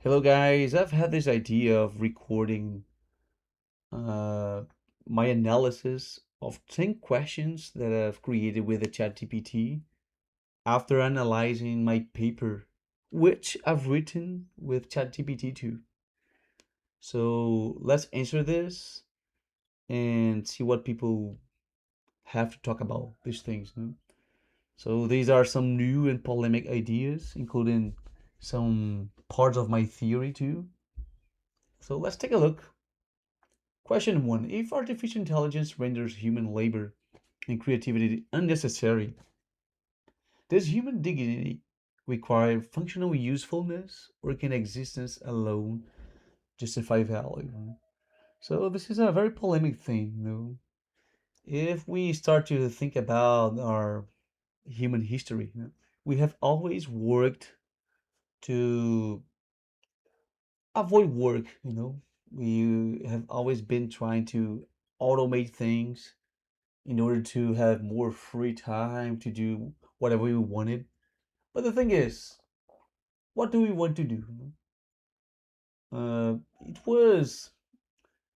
Hello guys, I've had this idea of recording uh, my analysis of 10 questions that I've created with the ChatGPT after analyzing my paper, which I've written with ChatGPT too. So let's answer this and see what people have to talk about these things. No? So these are some new and polemic ideas, including some parts of my theory too. So let's take a look. Question 1. If artificial intelligence renders human labor and creativity unnecessary, does human dignity require functional usefulness or can existence alone justify value? So this is a very polemic thing, though. If we start to think about our human history, we have always worked to avoid work, We have always been trying to automate things in order to have more free time to do whatever we wanted. But the thing is, what do we want to do? It was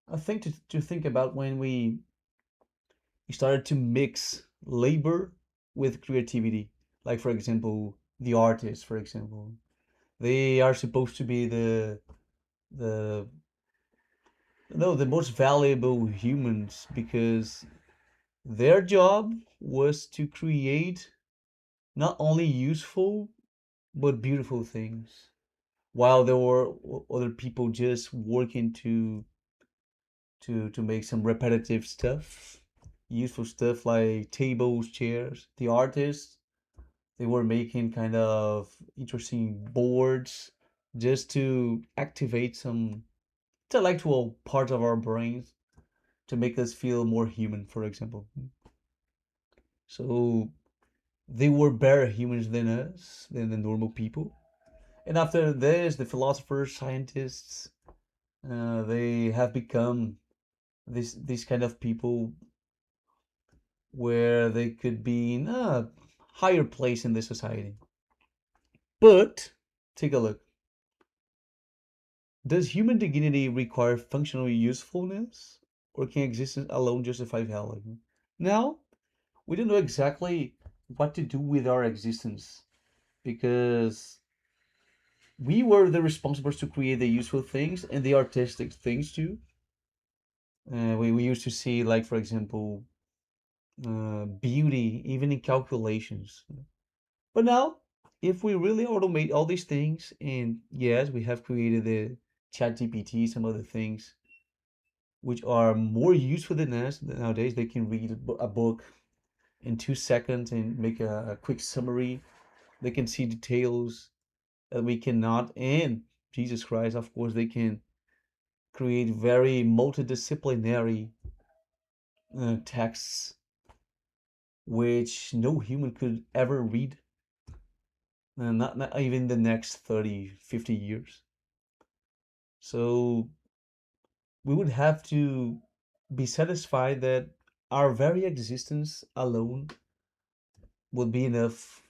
a thing to think about when we started to mix labor with creativity. Like, for example, the artists, for example. They are supposed to be the no the most valuable humans because their job was to create not only useful but beautiful things while there were other people just working to make some repetitive stuff, useful stuff like tables, chairs. The artists, they were making kind of interesting boards just to activate some intellectual parts of our brains to make us feel more human, for example. So they were better humans than us, than the normal people. And after this, the philosophers, scientists, they have become this kind of people where they could be in a higher place in the society. But take a look. Does human dignity require functional usefulness, or can existence alone justify value? Now, we don't know exactly what to do with our existence because we were the responsibles to create the useful things and the artistic things too. We used to see, like, for example, beauty even in calculations. But now, if we really automate all these things, and yes, we have created the ChatGPT, some other things which are more useful than us nowadays. They can read a book in 2 seconds and make a quick summary. They can see details that we cannot. And Jesus Christ, of course, they can create very multidisciplinary texts which no human could ever read, not even the next 30, 50 years. So we would have to be satisfied that our very existence alone would be enough.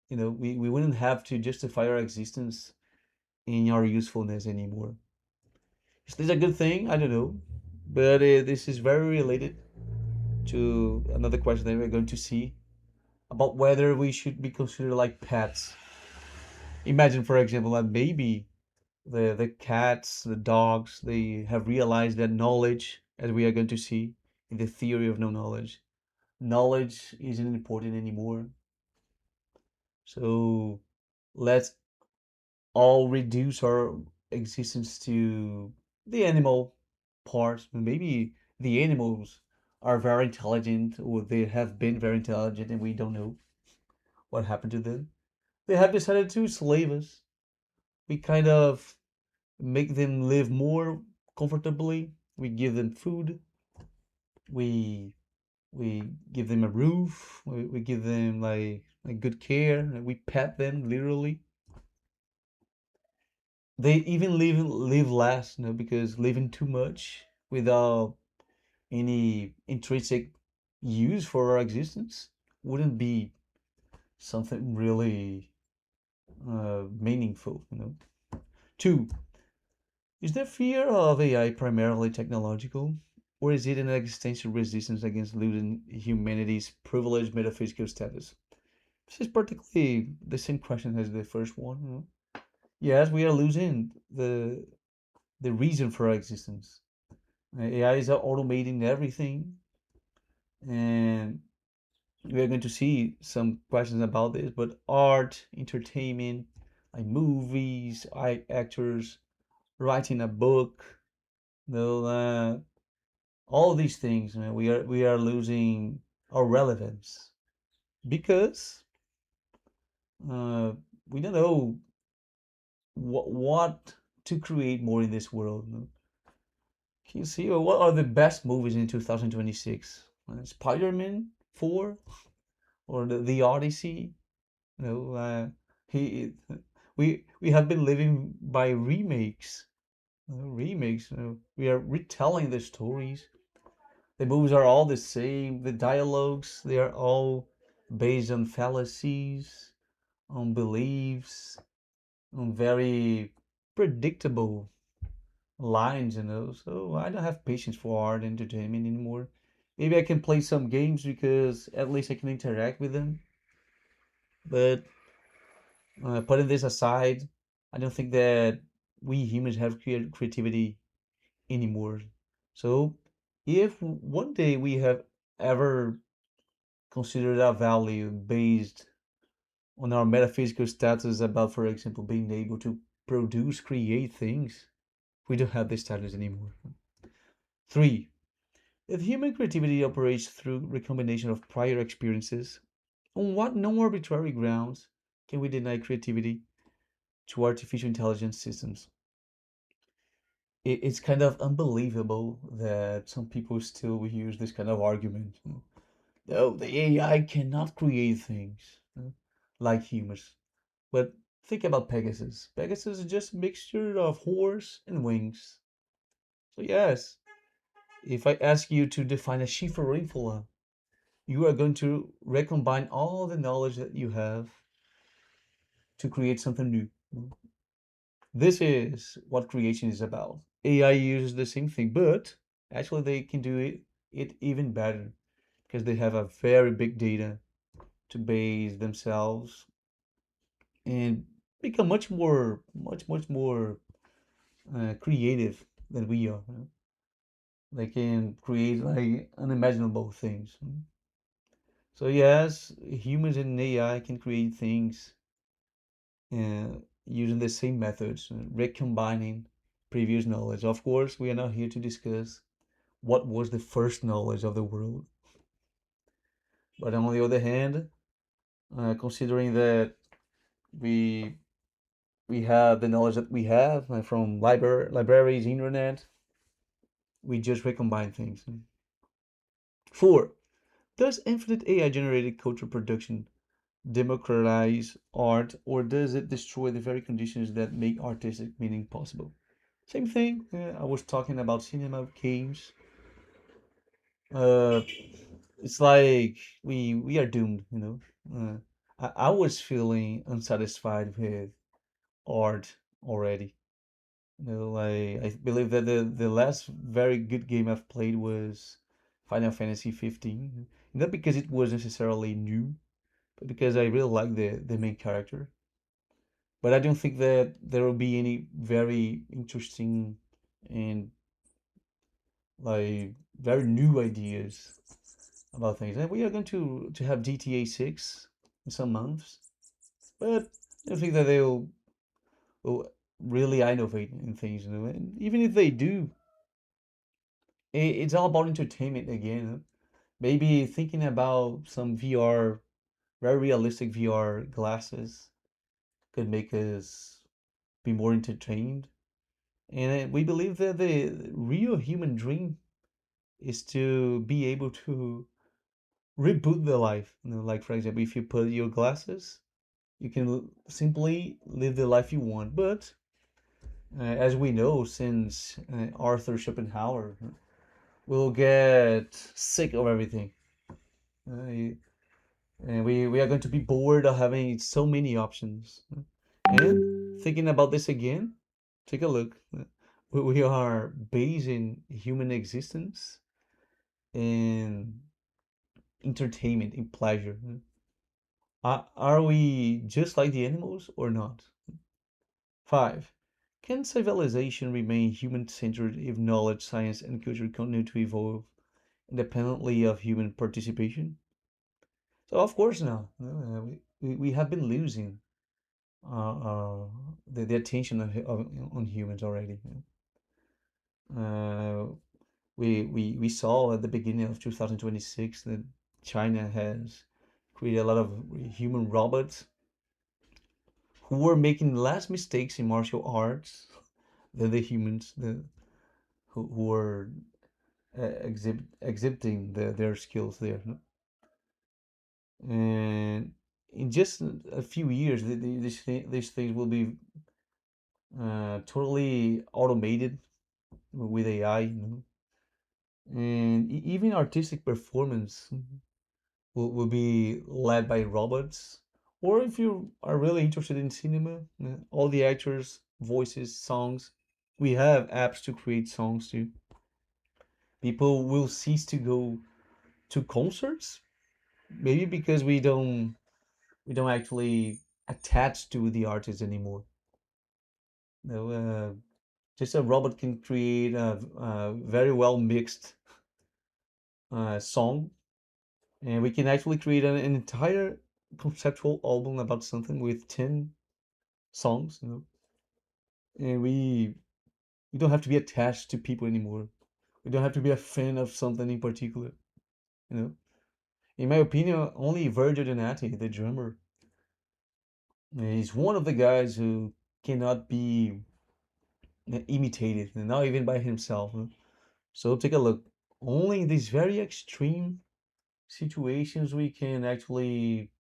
We wouldn't have to justify our existence in our usefulness anymore. Is this a good thing? I don't know. But this is very related to another question that we're going to see about whether we should be considered like pets. Imagine, for example, that maybe the cats, the dogs, they have realized that knowledge, as we are going to see in the theory of no knowledge, knowledge isn't important anymore. So let's all reduce our existence to the animal part. Maybe the animals are very intelligent or they have been very intelligent and we don't know what happened to them. They have decided to slave us. We kind of make them live more comfortably. We give them food. We we give them a roof. We give them like good care. We pet them literally. They even live less, because living too much without any intrinsic use for our existence wouldn't be something really meaningful. Two, is the fear of AI primarily technological, or is it an existential resistance against losing humanity's privileged metaphysical status? This is particularly the same question as the first one. Yes, we are losing the reason for our existence. AI is automating everything, and we are going to see some questions about this. But art, entertainment, like movies, actors, writing a book, though, all these things, man, we are losing our relevance because uh, we don't know what to create more in this world. Can you see what are the best movies in 2026? Spider-Man 4 or the Odyssey? You know, he we have been living by remakes. Remakes. We are retelling the stories. The movies are all the same. The dialogues, they are all based on fallacies, on beliefs, on very predictable lines. So I don't have patience for art entertainment anymore. Maybe I can play some games because at least I can interact with them. But putting this aside, I don't think that we humans have creativity anymore. So if one day we have ever considered our value based on our metaphysical status about, for example, being able to produce, create things, we don't have this status anymore. Three, if human creativity operates through recombination of prior experiences, on what non-arbitrary grounds can we deny creativity to artificial intelligence systems? It's kind of unbelievable that some people still use this kind of argument. No, the AI cannot create things like humans. But think about Pegasus. Pegasus is just a mixture of horse and wings. So yes, if I ask you to define a Schifferrimpfula, you are going to recombine all the knowledge that you have to create something new. This is what creation is about. AI uses the same thing, but actually they can do it even better because they have a very big data to base themselves and become much more creative than we are. They can create like unimaginable things. So yes, humans and AI can create things using the same methods, recombining previous knowledge. Of course, we are not here to discuss what was the first knowledge of the world. But on the other hand, considering that we we have the knowledge that we have from libraries, internet, we just recombine things. Four, does infinite AI generated culture production democratize art, or does it destroy the very conditions that make artistic meaning possible? Same thing. I was talking about cinema, games. Uh, it's like we are doomed. I was feeling unsatisfied with art already. I believe that the last very good game I've played was Final Fantasy 15. Not because it was necessarily new, but because I really like the main character. But I don't think that there will be any very interesting and like very new ideas about things. And we are going to have GTA 6 in some months, but I don't think that will really innovate in things. And even if they do, it's all about entertainment again. Maybe thinking about some VR, very realistic VR glasses could make us be more entertained. And we believe that the real human dream is to be able to reboot the life. Like for example, if you put your glasses, you can simply live the life you want. But as we know, since Arthur Schopenhauer will get sick of everything, uh, and we are going to be bored of having so many options. And thinking about this again, Take a look. We are basing human existence in entertainment, in pleasure. Are we just like the animals or not? 5. Can civilization remain human-centered if knowledge, science, and culture continue to evolve independently of human participation? So of course not. We have been losing the attention on humans already. Uh, we saw at the beginning of 2026 that China has created a lot of human robots who were making less mistakes in martial arts than the humans who were exhibiting their skills there. No? And in just a few years, these things will be totally automated with AI. You know? And even artistic performance will be led by robots. Or if you are really interested in cinema, all the actors, voices, songs, we have apps to create songs too. People will cease to go to concerts, maybe because we don't actually attach to the artist anymore. No, just a robot can create a very well mixed song, and we can actually create an entire conceptual album about something with 10 songs, you know. And we don't have to be attached to people anymore. We don't have to be a fan of something in particular, you know. In my opinion, only Virgil Donati, the drummer, is one of the guys who cannot be imitated, not even by himself. So take a look. Only in these very extreme situations we can actually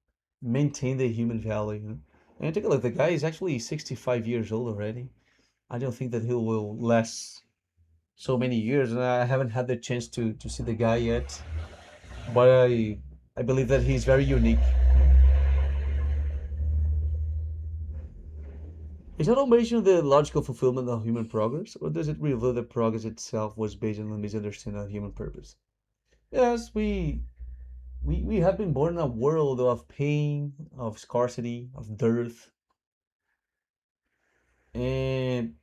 maintain the human value. And take a look. The guy is actually 65 years old already. I don't think that he will last so many years, and I haven't had the chance to see the guy yet. But I believe that he's very unique. Is automation the logical fulfillment of human progress, or does it reveal that progress itself was based on a misunderstanding of human purpose? Yes, we have been born in a world of pain, of scarcity, of dearth, and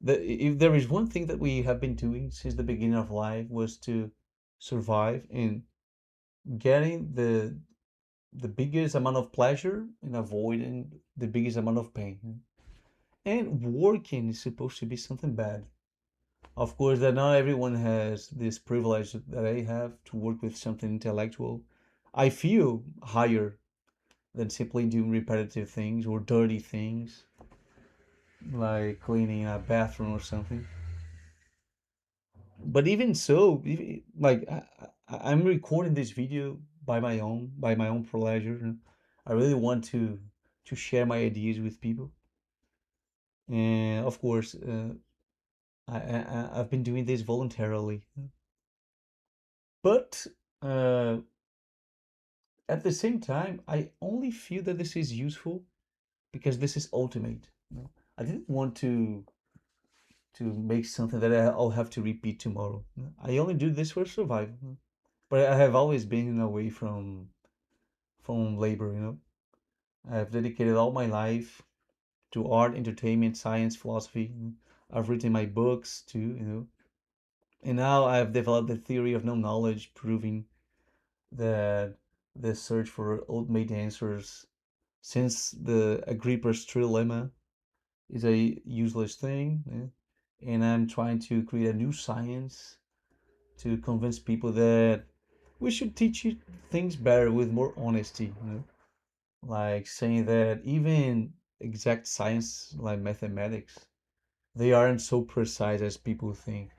if there is one thing that we have been doing since the beginning of life was to survive and getting the biggest amount of pleasure and avoiding the biggest amount of pain. And working is supposed to be something bad. Of course, that not everyone has this privilege that I have to work with something intellectual. I feel higher than simply doing repetitive things or dirty things like cleaning a bathroom or something. But even so, like I'm recording this video by my own pleasure. I really want to share my ideas with people, and of course, I've been doing this voluntarily. But uh, at the same time, I only feel that this is useful because this is ultimate. You know? I didn't want to make something that I'll have to repeat tomorrow. I only do this for survival. But I have always been away from labor, you know. I've dedicated all my life to art, entertainment, science, philosophy. I've written my books too, you know. And now I've developed the theory of no knowledge, proving that the search for ultimate answers, since the Agrippa's trilemma is a useless thing, and I'm trying to create a new science to convince people that we should teach you things better with more honesty, you know? Like saying that even exact science like mathematics, they aren't so precise as people think.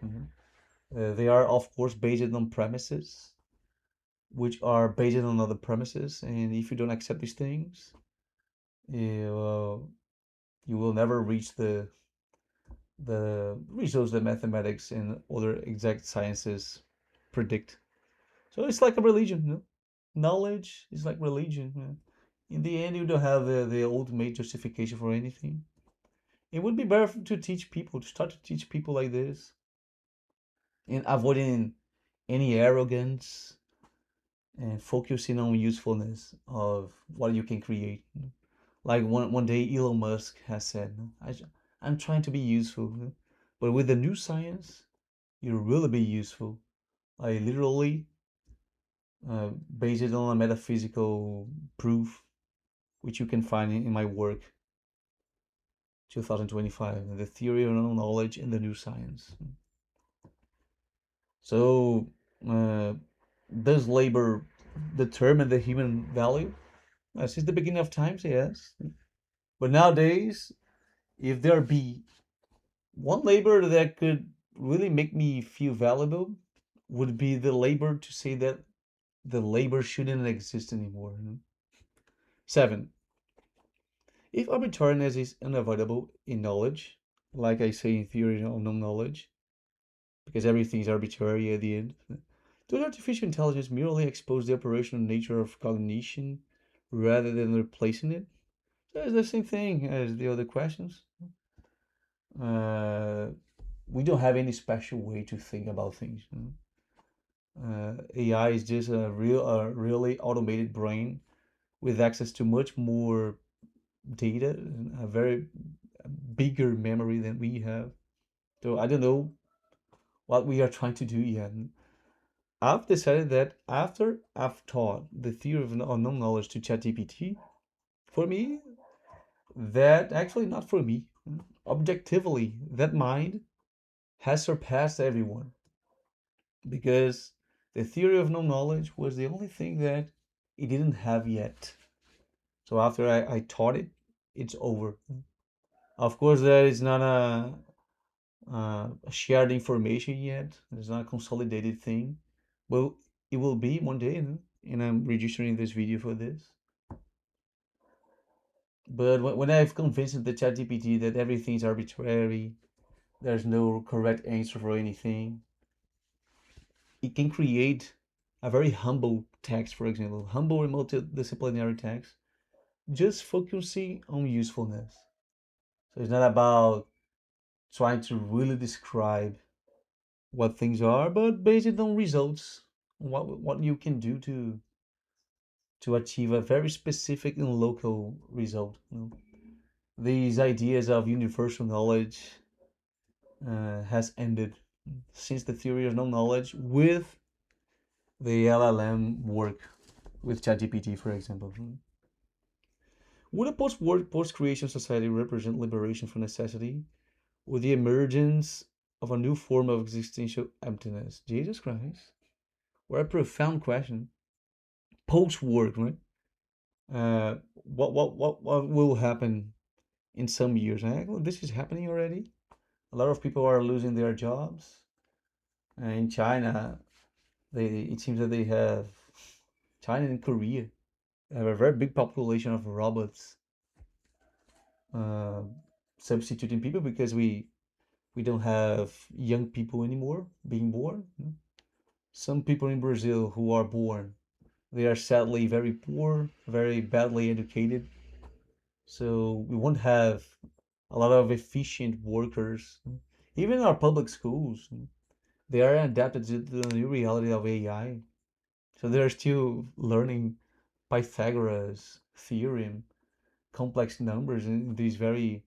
They are of course based on premises which are based on other premises, and if you don't accept these things, you will never reach the results that mathematics and other exact sciences predict. So it's like a religion, you know? Knowledge is like religion. You know? In the end, you don't have the ultimate justification for anything. It would be better to teach people, to start to teach people like this, and avoiding any arrogance and focusing on usefulness of what you can create. Like one day Elon Musk has said, I'm trying to be useful, but with the new science, you'll really be useful. I literally based it on a metaphysical proof, which you can find in my work, 2025, the theory of knowledge in the new science. So, uh, does labor determine the human value? Since the beginning of times, yes. But nowadays, if there be one labor that could really make me feel valuable, would be the labor to say that the labor shouldn't exist anymore. 7. If arbitrariness is unavoidable in knowledge, like I say in theory of no knowledge, because everything is arbitrary at the end, does artificial intelligence merely expose the operational nature of cognition rather than replacing it? So it's the same thing as the other questions. Uh, we don't have any special way to think about things. AI is just a really automated brain with access to much more data, and a very bigger memory than we have. So I don't know what we are trying to do yet. I've decided that after I've taught the theory of unknown knowledge to ChatGPT, for me, that actually not for me. Objectively, that mind has surpassed everyone because the theory of no knowledge was the only thing that it didn't have yet. So after I taught it, it's over. Of course, there is not a shared information yet. It's not a consolidated thing. Well, it will be one day, and I'm registering this video for this. But when I've convinced the ChatGPT that everything is arbitrary, there's no correct answer for anything, it can create a very humble text, for example, humble and multidisciplinary text, just focusing on usefulness. So it's not about trying to really describe what things are, but based on results, what you can do to achieve a very specific and local result. These ideas of universal knowledge has ended since the theory of no knowledge with the LLM work with ChatGPT, for example. Would a post-war, post-creation society represent liberation from necessity or the emergence of a new form of existential emptiness? Jesus Christ. What a profound question. Post-work, right? What will happen in some years? Well, this is happening already. A lot of people are losing their jobs. In China, it seems that they have China and Korea have a very big population of robots uh, substituting people because we don't have young people anymore being born. Some people in Brazil who are born, they are sadly very poor, very badly educated. So we won't have a lot of efficient workers. Even our public schools, they are adapted to the new reality of AI. So they're still learning Pythagoras theorem, complex numbers, and these very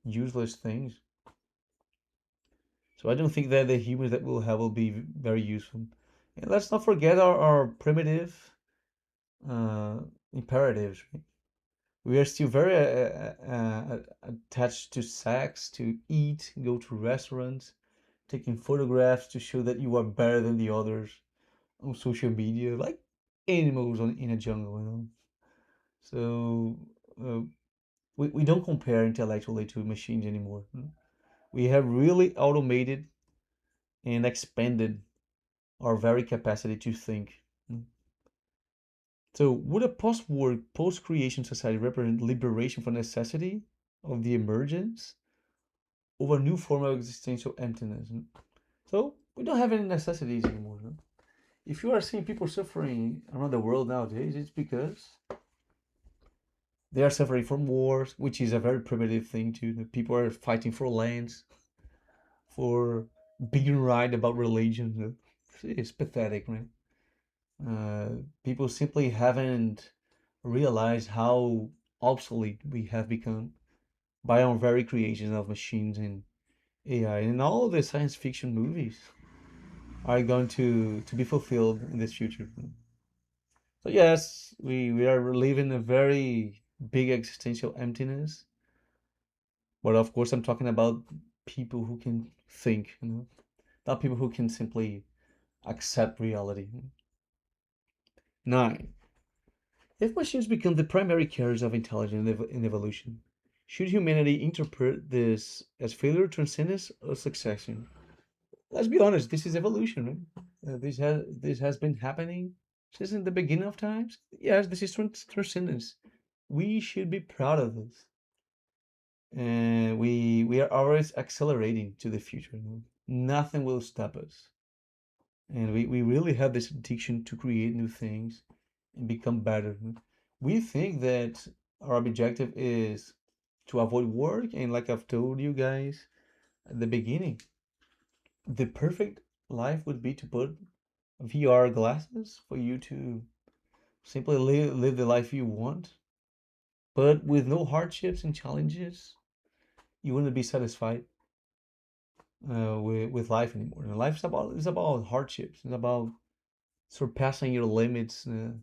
useless things. So I don't think that the humans that we'll have will be very useful. And let's not forget our primitive uh, imperatives. Right? We are still very attached to sex, to eat, go to restaurants, taking photographs to show that you are better than the others on social media, like animals in a jungle. So uh, we don't compare intellectually to machines anymore. We have really automated and expanded our very capacity to think. So, would a post-war, post-creation society represent liberation from necessity of the emergence of a new form of existential emptiness? So, we don't have any necessities anymore. No? If you are seeing people suffering around the world nowadays, it's because They are suffering from wars, which is a very primitive thing too. The people are fighting for lands, for being right about religion. It's pathetic, right? People simply haven't realized how obsolete we have become by our very creation of machines and AI. And all the science fiction movies are going to be fulfilled in this future. So yes, we are living a very big existential emptiness. But of course, I'm talking about people who can think, not people who can simply accept reality. Nine. If machines become the primary carriers of intelligence in evolution, should humanity interpret this as failure, transcendence, or succession? Let's be honest, this is evolution, right? This has been happening since in the beginning of times. Yes, this is transcendence. We should be proud of this, and we are always accelerating to the future. Nothing will stop us, and we really have this addiction to create new things and become better. We think that our objective is to avoid work, and like I've told you guys at the beginning, the perfect life would be to put VR glasses for you to simply live the life you want, but with no hardships and challenges. You wouldn't be satisfied with life anymore. And life is about hardships. It's about surpassing your limits, and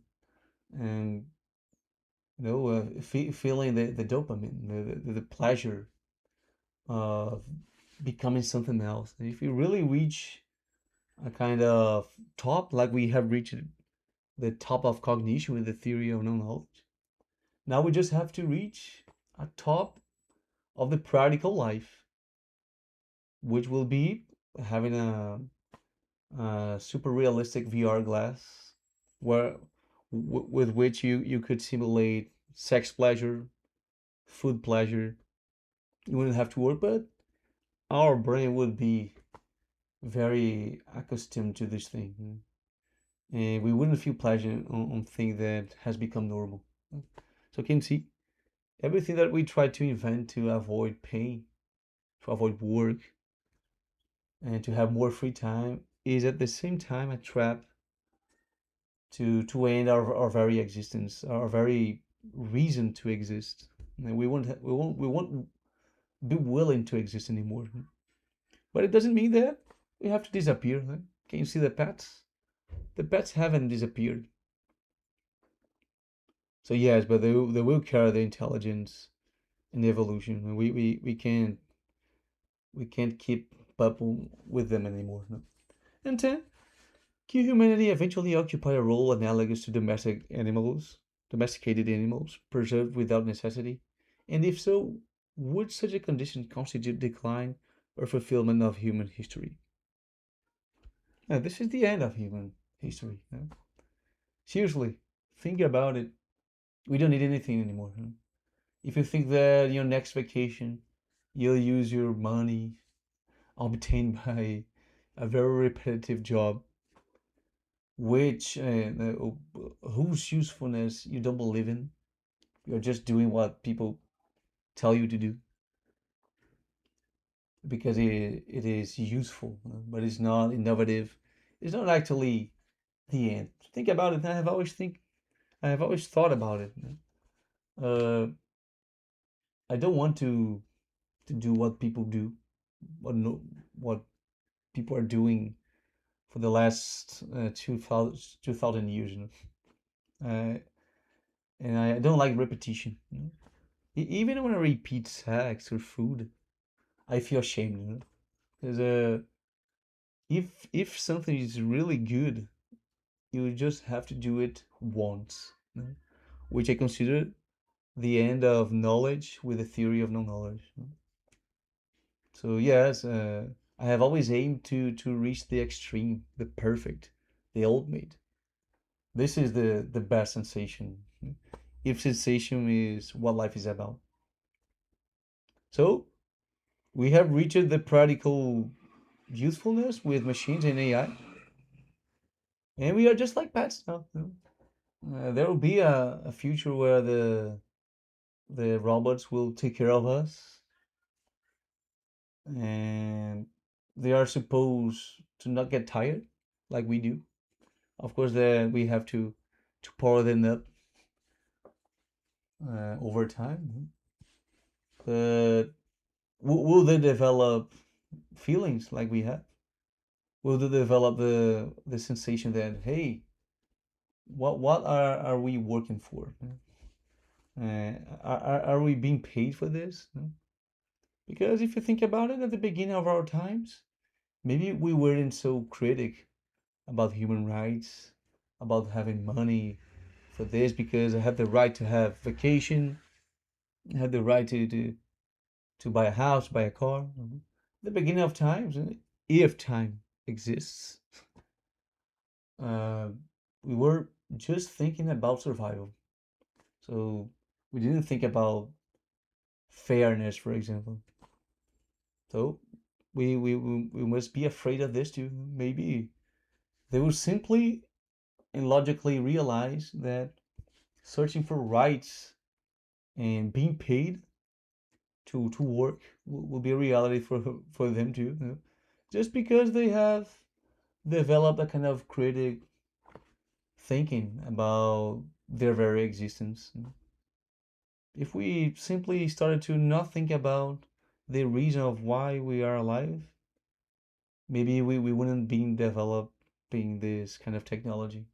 feeling the dopamine, the pleasure of becoming something else. And if you really reach a kind of top, like we have reached the top of cognition with the theory of no knowledge, now we just have to reach a top of the practical life, which will be having a super realistic VR glass where with which you could simulate sex pleasure, food pleasure. You wouldn't have to work, but our brain would be very accustomed to this thing, and we wouldn't feel pleasure on thing that has become normal. So can you see everything that we try to invent to avoid pain, to avoid work, and to have more free time is at the same time a trap to end our very existence, our very reason to exist. And we won't be willing to exist anymore. But it doesn't mean that we have to disappear. Can you see the pets? The pets haven't disappeared. So yes, but they will carry the intelligence and the evolution. And we can't keep up with them anymore. No? And 10, can humanity eventually occupy a role analogous to domesticated animals, preserved without necessity? And if so, would such a condition constitute decline or fulfillment of human history? Now, this is the end of human history. Seriously, think about it. We don't need anything anymore. If you think that your next vacation, you'll use your money obtained by a very repetitive job, which whose usefulness you don't believe in. You're just doing what people tell you to do because it is useful, but it's not innovative. It's not actually the end. Think about it. I have always thought about it. Uh, I don't want to do what people do, what no, what people are doing for the last 2000 years. And I don't like repetition. Even when I repeat sex or food, I feel ashamed. Because if something is really good, you just have to do it once, which I consider the end of knowledge with the theory of no knowledge. So yes, I have always aimed to reach the extreme, the perfect, the ultimate. This is the best sensation. If sensation is what life is about. So we have reached the practical usefulness with machines and AI, and we are just like pets now. There will be a future where the robots will take care of us, and they are supposed to not get tired like we do. Of course, then we have to power them up over time. But will they develop feelings like we have? Will they develop the sensation that, hey, what are we working for? Are we being paid for this? Because if you think about it, at the beginning of our times, maybe we weren't so critic about human rights, about having money for this, because I have the right to have vacation, I have the right to buy a house, buy a car. The beginning of times, if time exists, uh, we were just thinking about survival. So we didn't think about fairness, for example. So we must be afraid of this too. Maybe they will simply and logically realize that searching for rights and being paid to work will be a reality for them too. Just because they have developed a kind of critic thinking about their very existence. If we simply started to not think about the reason of why we are alive, maybe we wouldn't be developing this kind of technology.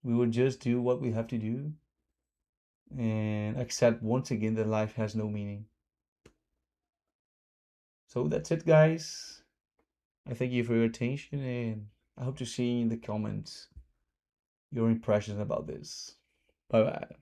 We would just do what we have to do and accept once again that life has no meaning. So that's it, guys. I thank you for your attention, and I hope to see in the comments your impressions about this. Bye bye.